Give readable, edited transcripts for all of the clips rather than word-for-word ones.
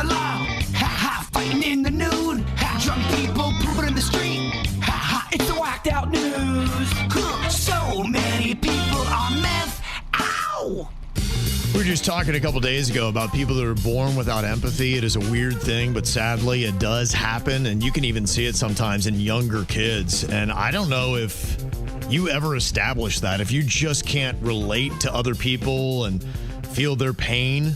the law. Fighting in the nude. Drunk people pooping in the street. It's the whacked out news. So many people on meth. Ow! We were just talking a couple days ago about people that are born without empathy. It is a weird thing, but sadly it does happen, and you can even see it sometimes in younger kids. And I don't know if you ever establish that. If you just can't relate to other people and feel their pain,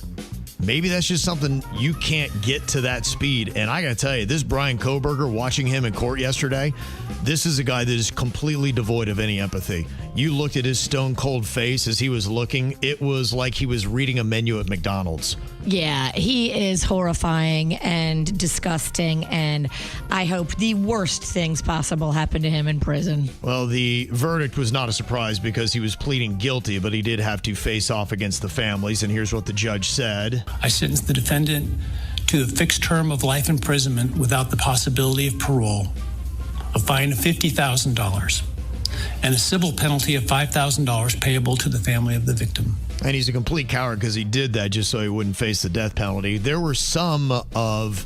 maybe that's just something you can't get to that speed. And I got to tell you, this Bryan Kohberger, watching him in court yesterday, this is a guy that is completely devoid of any empathy. You looked at his stone cold face as he was looking. It was like he was reading a menu at McDonald's. Yeah, he is horrifying and disgusting, and I hope the worst things possible happen to him in prison. Well, the verdict was not a surprise because he was pleading guilty, but he did have to face off against the families, and here's what the judge said. I sentenced the defendant to a fixed term of life imprisonment without the possibility of parole, a fine of $50,000, and a civil penalty of $5,000 payable to the family of the victim. And he's a complete coward because he did that just so he wouldn't face the death penalty. There were some of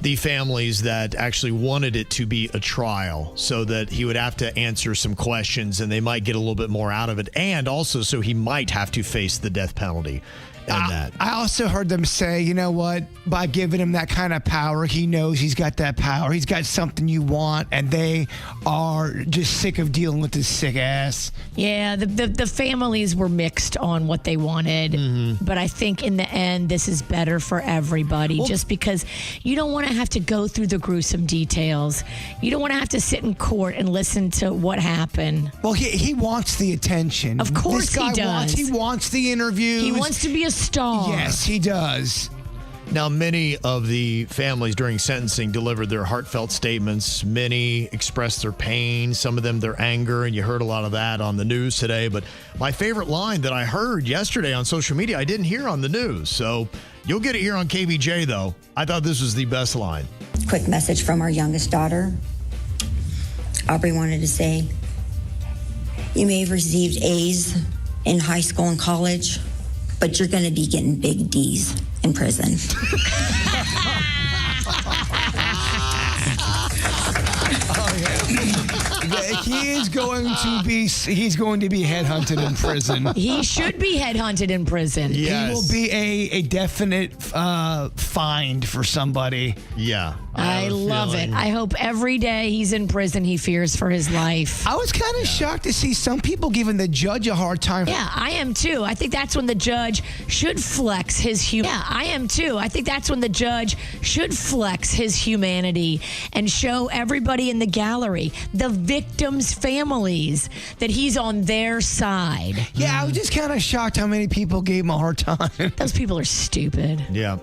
the families that actually wanted it to be a trial so that he would have to answer some questions and they might get a little bit more out of it. And also so he might have to face the death penalty. I also heard them say, you know what, by giving him that kind of power, he knows he's got that power. He's got something you want, and they are just sick of dealing with this sick ass. Yeah, the families were mixed on what they wanted, but I think in the end, this is better for everybody, just because you don't want to have to go through the gruesome details. You don't want to have to sit in court and listen to what happened. Well, he wants the attention. Of course this guy he does. He wants the interviews. He wants to be a star. Yes, he does. Now, many of the families during sentencing delivered their heartfelt statements. Many expressed their pain, some of them their anger, and you heard a lot of that on the news today. But my favorite line that I heard yesterday on social media, I didn't hear on the news. So you'll get it here on KBJ, though. I thought this was the best line. Quick message from our youngest daughter. Aubrey wanted to say, you may have received A's in high school and college, but you're going to be getting big D's in prison. He's going to be headhunted in prison. He should be headhunted in prison. Yes. He will be a definite find for somebody. Yeah. I love it. I hope every day he's in prison, he fears for his life. I was kind of shocked to see some people giving the judge a hard time. Yeah, I am too. I think that's when the judge should flex his humanity. Yeah, I am too. I think that's when the judge should flex his humanity and show everybody in the gallery, the victims' families, that he's on their side. Yeah, I was just kind of shocked how many people gave him a hard time. Those people are stupid. Yeah.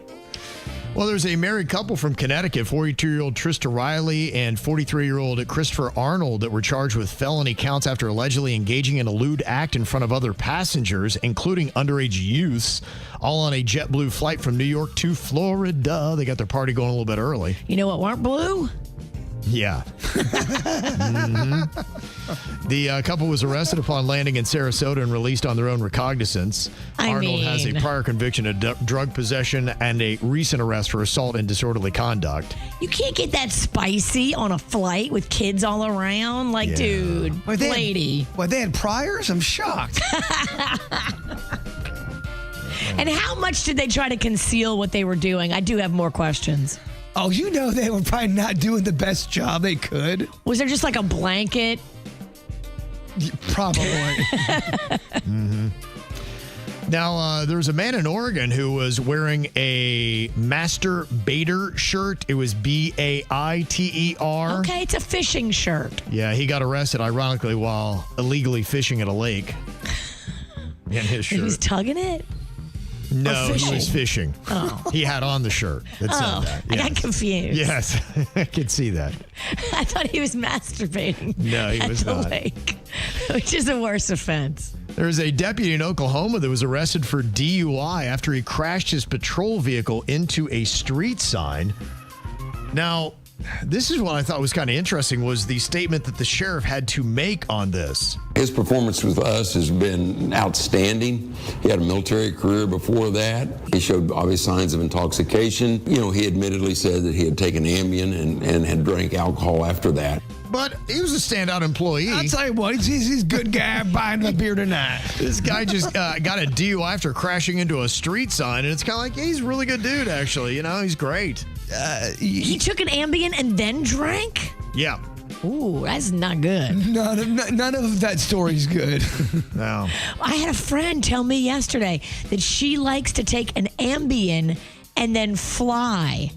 Well, there's a married couple from Connecticut, 42-year-old Trista Riley and 43-year-old Christopher Arnold, that were charged with felony counts after allegedly engaging in a lewd act in front of other passengers, including underage youths, all on a JetBlue flight from New York to Florida. They got their party going a little bit early. You know what weren't blue? Yeah. The couple was arrested upon landing in Sarasota and released on their own recognizance. Arnold has a prior conviction of drug possession and a recent arrest for assault and disorderly conduct. You can't get that spicy on a flight with kids all around. Like, dude, lady. They had priors? I'm shocked. And how much did they try to conceal what they were doing? I do have more questions. Oh, you know they were probably not doing the best job they could. Was there just like a blanket? Probably. Now, there was a man in Oregon who was wearing a Master Baiter shirt. It was B-A-I-T-E-R. Okay, it's a fishing shirt. Yeah, he got arrested, ironically, while illegally fishing at a lake. In his shirt. He was tugging it? No, he was fishing. Oh. He had on the shirt that said that. Yes. I got confused. Yes, I could see that. I thought he was masturbating. No, he was not. Lake, which is a worse offense. There was a deputy in Oklahoma that was arrested for DUI after he crashed his patrol vehicle into a street sign. Now, This is what I thought was kind of interesting was the statement that the sheriff had to make on this. His performance with us has been outstanding. He had a military career before that. He showed obvious signs of intoxication. He admittedly said that he had taken Ambien and had drank alcohol after that. But he was a standout employee. I'll tell you what, he's a good guy buying the beer tonight. This guy just got a DUI after crashing into a street sign, and it's kind of like, he's a really good dude, actually. He's great. He took an Ambien and then drank? Yeah. Ooh, that's not good. None of that story's good. No. I had a friend tell me yesterday that she likes to take an Ambien and then fly.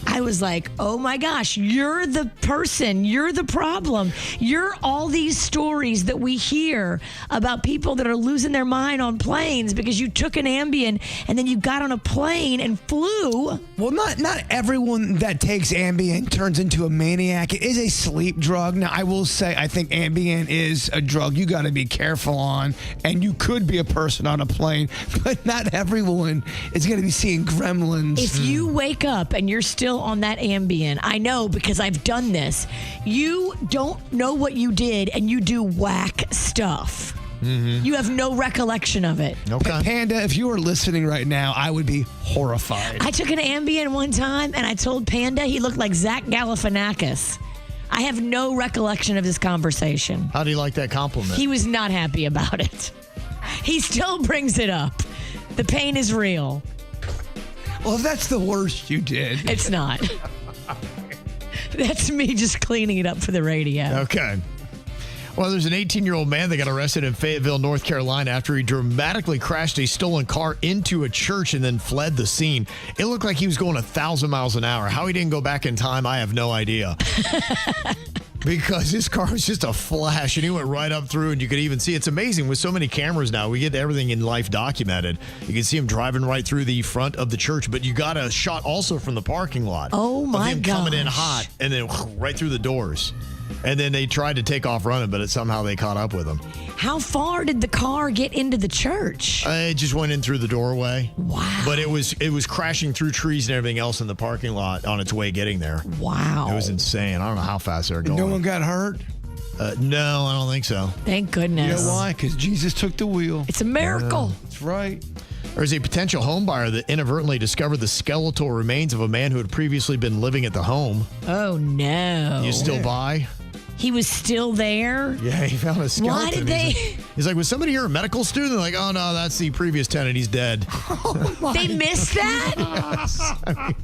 I was like, oh my gosh, you're the person. You're the problem. You're all these stories that we hear about people that are losing their mind on planes because you took an Ambien and then you got on a plane and flew. Well, not everyone that takes Ambien turns into a maniac. It is a sleep drug. Now, I will say, I think Ambien is a drug you got to be careful on, and you could be a person on a plane, but not everyone is going to be seeing gremlins. If you wake up and you're still on that Ambien, I know because I've done this, you don't know what you did and you do whack stuff. Mm-hmm. You have no recollection of it. Okay. Panda, if you were listening right now, I would be horrified. I took an Ambien one time and I told Panda he looked like Zach Galifianakis. I have no recollection of this conversation. How do you like that compliment? He was not happy about it. He still brings it up. The pain is real. Well, if that's the worst you did. It's not. That's me just cleaning it up for the radio. Okay. Well, there's an 18-year-old man that got arrested in Fayetteville, North Carolina after he dramatically crashed a stolen car into a church and then fled the scene. It looked like he was going 1,000 miles an hour. How he didn't go back in time, I have no idea. Because his car was just a flash, and he went right up through, and you could even see. It's amazing with so many cameras now. We get everything in life documented. You can see him driving right through the front of the church, but you got a shot also from the parking lot. Oh, my of him coming in hot, and then right through the doors. And then they tried to take off running, but somehow they caught up with him. How far did the car get into the church? It just went in through the doorway. Wow. But it was crashing through trees and everything else in the parking lot on its way getting there. Wow. It was insane. I don't know how fast they were going. No one got hurt? No, I don't think so. Thank goodness. You know why? Because Jesus took the wheel. It's a miracle. That's right. There's a potential home buyer that inadvertently discovered the skeletal remains of a man who had previously been living at the home. Oh, no. You still buy? He was still there? Yeah, he found a skeleton. Why did they? He's like, was somebody here a medical student? They're like, oh, no, that's the previous tenant. He's dead. They missed that?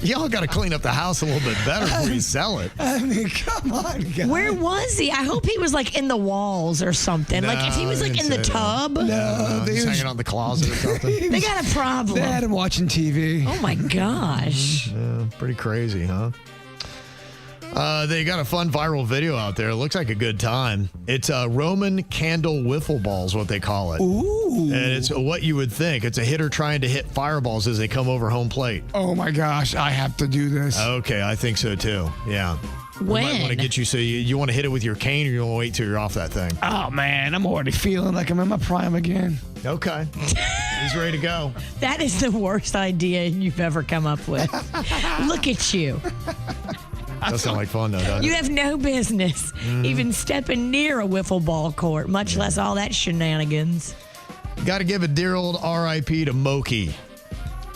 Y'all got to clean up the house a little bit better before you sell it. I mean, come on, guys. Where was he? I hope he was like in the walls or something. No, like if he was like in the tub. No, He's hanging out in the closet or something. They got a problem. They had him watching TV. Oh my gosh. Yeah, pretty crazy, huh? They got a fun viral video out there. It looks like a good time. It's a Roman candle wiffle balls, what they call it. Ooh. And it's what you would think. It's a hitter trying to hit fireballs as they come over home plate. Oh my gosh, I have to do this. Okay, I think so too. Yeah. When? I might want to get you, so you want to hit it with your cane, or you want to wait till you're off that thing? Oh man, I'm already feeling like I'm in my prime again. Okay. He's ready to go. That is the worst idea you've ever come up with. Look at you. Does sound like fun, though, doesn't You it? have no business even stepping near a wiffle ball court, much less all that shenanigans. Got to give a dear old R.I.P. to Moki.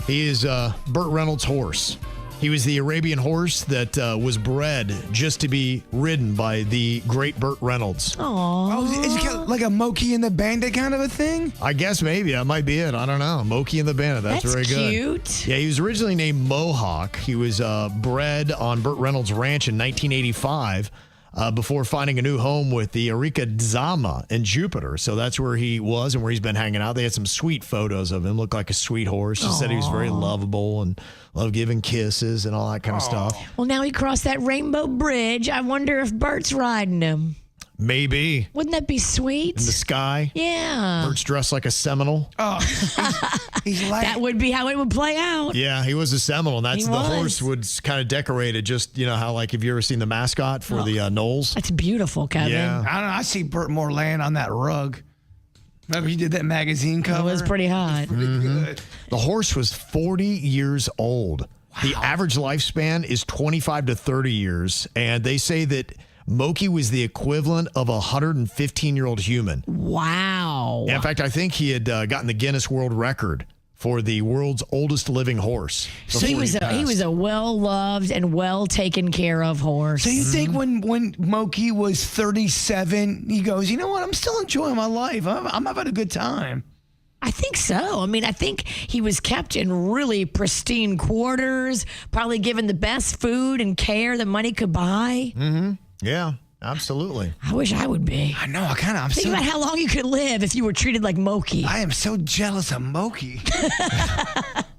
He is Burt Reynolds' horse. He was the Arabian horse that was bred just to be ridden by the great Burt Reynolds. Aww. Is it kind of like a Moki and the Bandit kind of a thing? I guess maybe that might be it. I don't know. Moki and the Bandit. That's very good. Cute. Yeah, he was originally named Mohawk. He was bred on Burt Reynolds' ranch in 1985 before finding a new home with the Erika Zama in Jupiter. So that's where he was and where he's been hanging out. They had some sweet photos of him. Looked like a sweet horse. She said he was very lovable and loved giving kisses and all that kind of stuff. Well, now he crossed that rainbow bridge. I wonder if Bert's riding him. Maybe. Wouldn't that be sweet? In the sky. Yeah. Bert's dressed like a Seminole. Oh, he's like That would be how it would play out. Yeah, he was a Seminole. And that's He the was. horse was kind of decorated. Just, you know, how like, have you ever seen the mascot for the Knowles? That's beautiful, Kevin. Yeah. I don't know. I see Burt Moore laying on that rug. Remember he did that magazine It cover? was pretty hot. Good. The horse was 40 years old. The average lifespan is 25 to 30 years, and they say that Moki was the equivalent of a 115-year-old human. Wow. In fact, I think he had gotten the Guinness World Record for the world's oldest living horse. So he was a well-loved and well-taken-care-of horse. So you think when Moki was 37, he goes, you know what? I'm still enjoying my life. I'm having a good time. I think so. I mean, I think he was kept in really pristine quarters, probably given the best food and care that money could buy. Mm-hmm. Yeah, absolutely. I wish I would be. I know. I'm Think about how long you could live if you were treated like Moki. I am so jealous of Moki.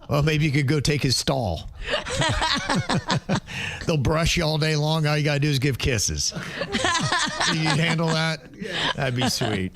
Well, maybe you could go take his stall. They'll brush you all day long. All you got to do is give kisses. You'd handle that? That'd be sweet.